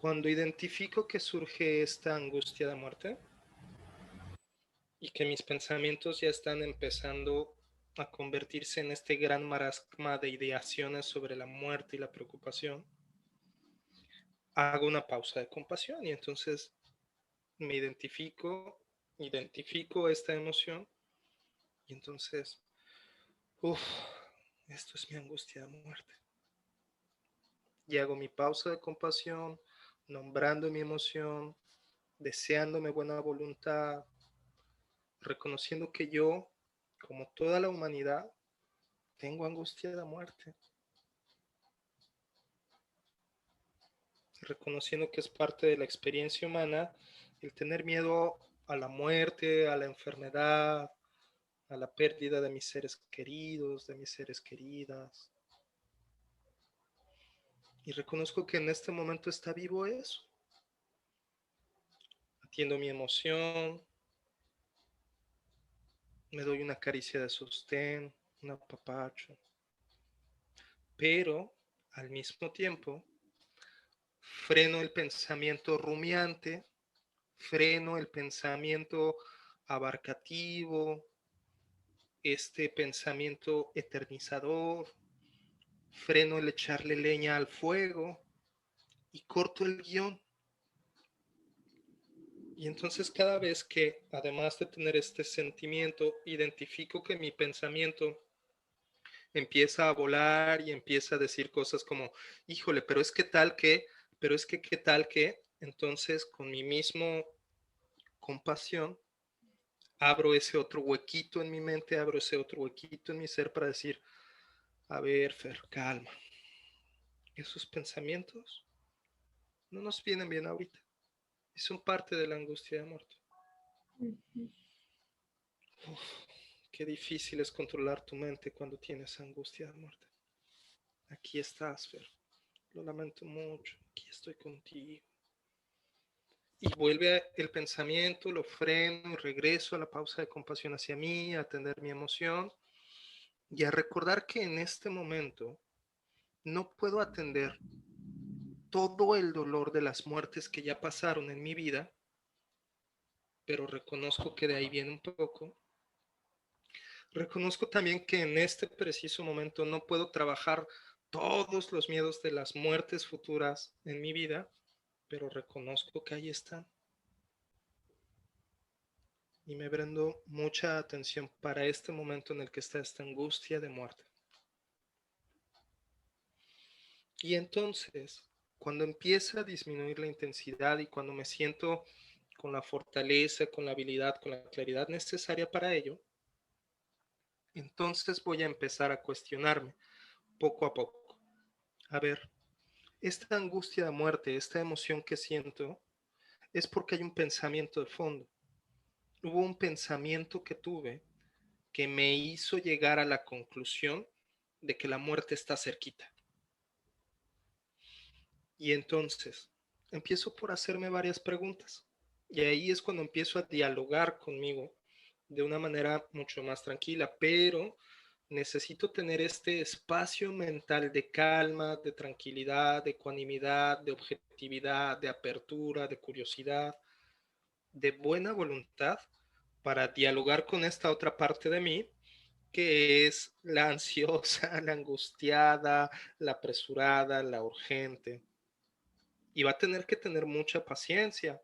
Cuando identifico que surge esta angustia de muerte y que mis pensamientos ya están empezando a convertirse en este gran marasma de ideaciones sobre la muerte y la preocupación, hago una pausa de compasión y entonces me identifico esta emoción y entonces, esto es mi angustia de muerte. Y hago mi pausa de compasión, nombrando mi emoción, deseándome buena voluntad, reconociendo que yo, como toda la humanidad, tengo angustia de muerte, reconociendo que es parte de la experiencia humana el tener miedo a la muerte, a la enfermedad, a la pérdida de mis seres queridos, de mis seres queridas. Y reconozco que en este momento está vivo eso. Atiendo mi emoción, me doy una caricia de sostén, un apapacho, pero al mismo tiempo freno el pensamiento rumiante, freno el pensamiento abarcativo, este pensamiento eternizador, freno el echarle leña al fuego y corto el guión. Y entonces cada vez que, además de tener este sentimiento, identifico que mi pensamiento empieza a volar y empieza a decir cosas como, híjole, pero es que tal que, pero es que qué tal que, entonces con mi mismo compasión, abro ese otro huequito en mi mente, abro ese otro huequito en mi ser para decir, a ver, Fer, calma. Esos pensamientos no nos vienen bien ahorita y son parte de la angustia de muerte. Uf, qué difícil es controlar tu mente cuando tienes angustia de muerte. Aquí estás, Fer. Lo lamento mucho. Aquí estoy contigo. Y vuelve el pensamiento, lo freno y regreso a la pausa de compasión hacia mí, a atender mi emoción y a recordar que en este momento no puedo atender todo el dolor de las muertes que ya pasaron en mi vida, pero reconozco que de ahí viene un poco. Reconozco también que en este preciso momento no puedo trabajar todos los miedos de las muertes futuras en mi vida, pero reconozco que ahí están. Y me brindo mucha atención para este momento en el que está esta angustia de muerte. Y entonces, cuando empieza a disminuir la intensidad y cuando me siento con la fortaleza, con la habilidad, con la claridad necesaria para ello, entonces voy a empezar a cuestionarme poco a poco. A ver, esta angustia de muerte, esta emoción que siento, es porque hay un pensamiento de fondo. Hubo un pensamiento que tuve que me hizo llegar a la conclusión de que la muerte está cerquita. Y entonces empiezo por hacerme varias preguntas. Y ahí es cuando empiezo a dialogar conmigo de una manera mucho más tranquila, pero necesito tener este espacio mental de calma, de tranquilidad, de ecuanimidad, de objetividad, de apertura, de curiosidad, de buena voluntad para dialogar con esta otra parte de mí que es la ansiosa, la angustiada, la apresurada, la urgente. Y va a tener que tener mucha paciencia,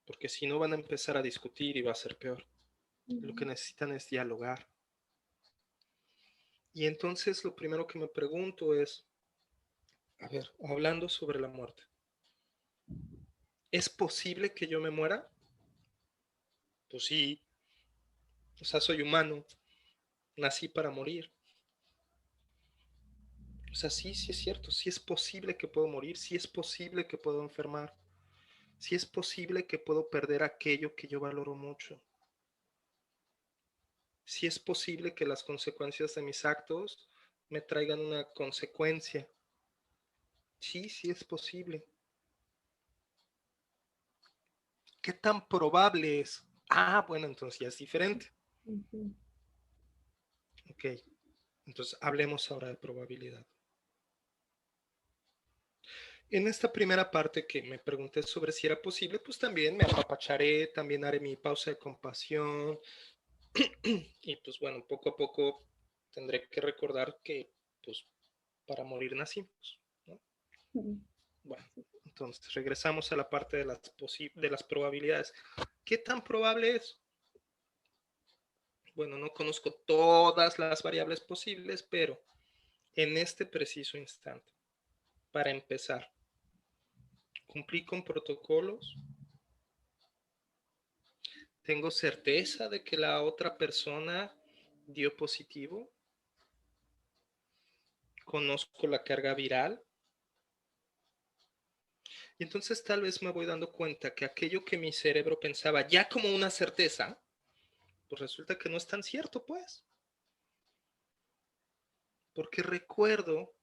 porque si no van a empezar a discutir y va a ser peor. Lo que necesitan es dialogar. Y entonces lo primero que me pregunto es, a ver, hablando sobre la muerte, ¿es posible que yo me muera? Pues sí, o sea, soy humano, nací para morir. O sea, sí, sí es cierto, sí es posible que puedo morir, sí es posible que puedo enfermar, sí es posible que puedo perder aquello que yo valoro mucho. Sí es posible que las consecuencias de mis actos me traigan una consecuencia. Sí, sí es posible. ¿Qué tan probable es? Ah, bueno, entonces ya es diferente. Ok, entonces hablemos ahora de probabilidad. En esta primera parte que me pregunté sobre si era posible, pues también me apapacharé, también haré mi pausa de compasión y pues bueno, poco a poco tendré que recordar que pues para morir nacimos, ¿no? Bueno, entonces regresamos a la parte de las probabilidades. ¿Qué tan probable es? Bueno, no conozco todas las variables posibles, pero en este preciso instante, para empezar, cumplí con protocolos, tengo certeza de que la otra persona dio positivo, conozco la carga viral, y entonces tal vez me voy dando cuenta que aquello que mi cerebro pensaba ya como una certeza, pues resulta que no es tan cierto, pues. Porque recuerdo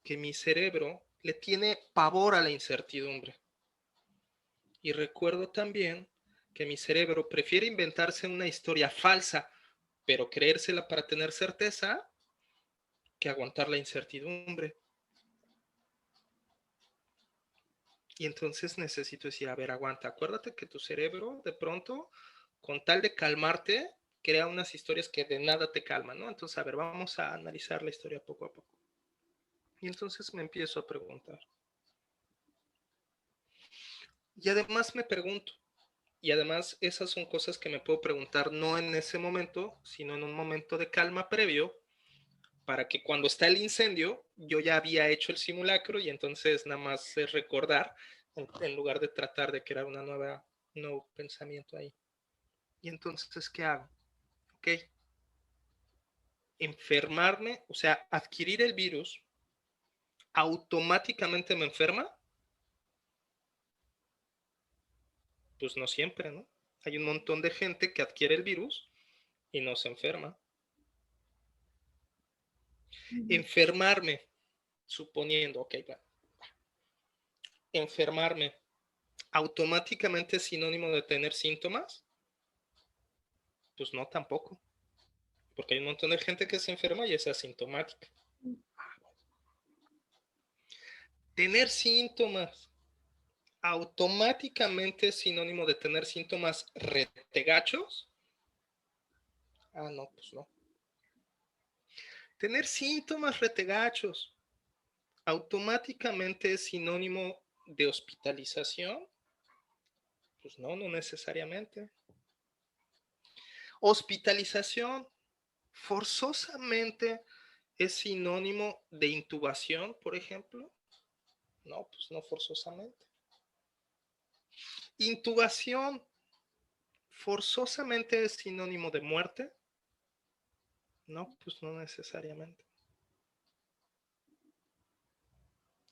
que mi cerebro le tiene pavor a la incertidumbre. Y recuerdo también que mi cerebro prefiere inventarse una historia falsa, pero creérsela para tener certeza, que aguantar la incertidumbre. Y entonces necesito decir, a ver, aguanta, acuérdate que tu cerebro de pronto, con tal de calmarte, crea unas historias que de nada te calman, ¿no? Entonces, a ver, vamos a analizar la historia poco a poco. Y entonces me empiezo a preguntar. Y además me pregunto, y además esas son cosas que me puedo preguntar no en ese momento, sino en un momento de calma previo, para que cuando está el incendio, yo ya había hecho el simulacro y entonces nada más es recordar en lugar de tratar de crear un nuevo pensamiento ahí. Y entonces, ¿qué hago? Ok, enfermarme, o sea, adquirir el virus, automáticamente me enferma, pues no siempre, ¿no? Hay un montón de gente que adquiere el virus y no se enferma. Enfermarme, suponiendo, ok, bueno, enfermarme, automáticamente es sinónimo de tener síntomas, pues no tampoco, porque hay un montón de gente que se enferma y es asintomática. Tener síntomas automáticamente es sinónimo de tener síntomas retegachos. Ah, no, pues no. Tener síntomas retegachos automáticamente es sinónimo de hospitalización. Pues no, no necesariamente. Hospitalización forzosamente es sinónimo de intubación, por ejemplo. No, pues no forzosamente. Intubación forzosamente es sinónimo de muerte. No, pues no necesariamente.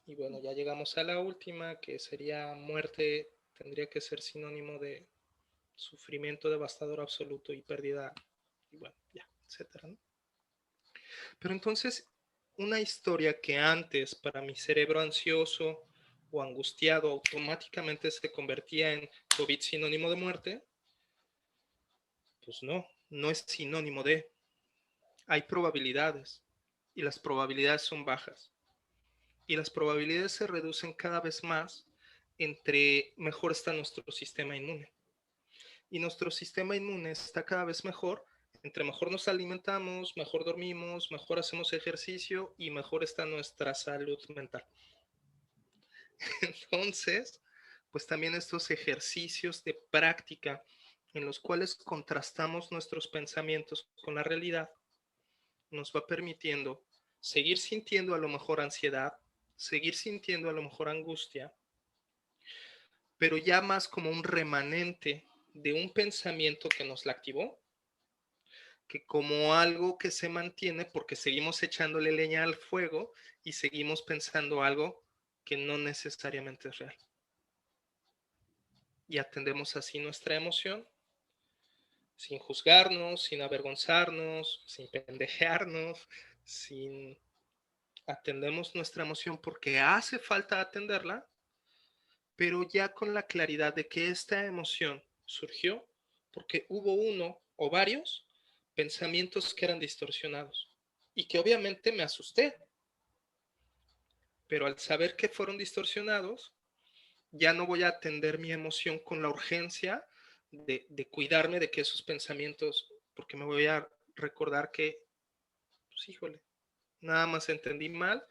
Y bueno, ya llegamos a la última, que sería muerte, tendría que ser sinónimo de sufrimiento devastador absoluto y pérdida, y bueno, ya, etcétera, ¿no? Pero entonces, una historia que antes para mi cerebro ansioso o angustiado automáticamente se convertía en COVID sinónimo de muerte, pues no, no es sinónimo de. Hay probabilidades y las probabilidades son bajas. Y las probabilidades se reducen cada vez más entre mejor está nuestro sistema inmune. Y nuestro sistema inmune está cada vez mejor, entre mejor nos alimentamos, mejor dormimos, mejor hacemos ejercicio y mejor está nuestra salud mental. Entonces, pues también estos ejercicios de práctica en los cuales contrastamos nuestros pensamientos con la realidad nos va permitiendo seguir sintiendo a lo mejor ansiedad, seguir sintiendo a lo mejor angustia, pero ya más como un remanente de un pensamiento que nos la activó, que como algo que se mantiene porque seguimos echándole leña al fuego y seguimos pensando algo que no necesariamente es real. Y atendemos así nuestra emoción, sin juzgarnos, sin avergonzarnos, sin pendejearnos, sin atendemos nuestra emoción porque hace falta atenderla, pero ya con la claridad de que esta emoción surgió porque hubo uno o varios pensamientos que eran distorsionados y que obviamente me asusté. pero al saber que fueron distorsionados, ya no voy a atender mi emoción con la urgencia de cuidarme de que esos pensamientos, porque me voy a recordar que, pues híjole, nada más entendí mal,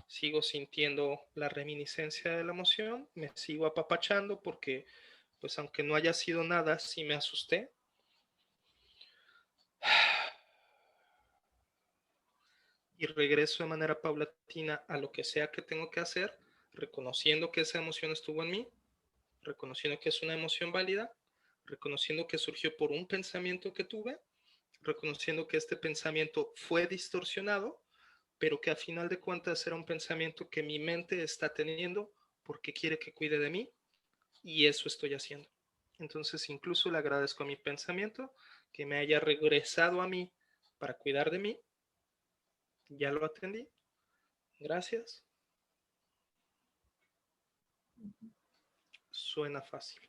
sigo sintiendo la reminiscencia de la emoción, me sigo apapachando porque, pues aunque no haya sido nada, sí me asusté. Y regreso de manera paulatina a lo que sea que tengo que hacer, reconociendo que esa emoción estuvo en mí, reconociendo que es una emoción válida, reconociendo que surgió por un pensamiento que tuve, reconociendo que este pensamiento fue distorsionado, pero que a final de cuentas era un pensamiento que mi mente está teniendo porque quiere que cuide de mí y eso estoy haciendo. Entonces incluso le agradezco a mi pensamiento que me haya regresado a mí para cuidar de mí. Ya lo atendí. Gracias. Suena fácil.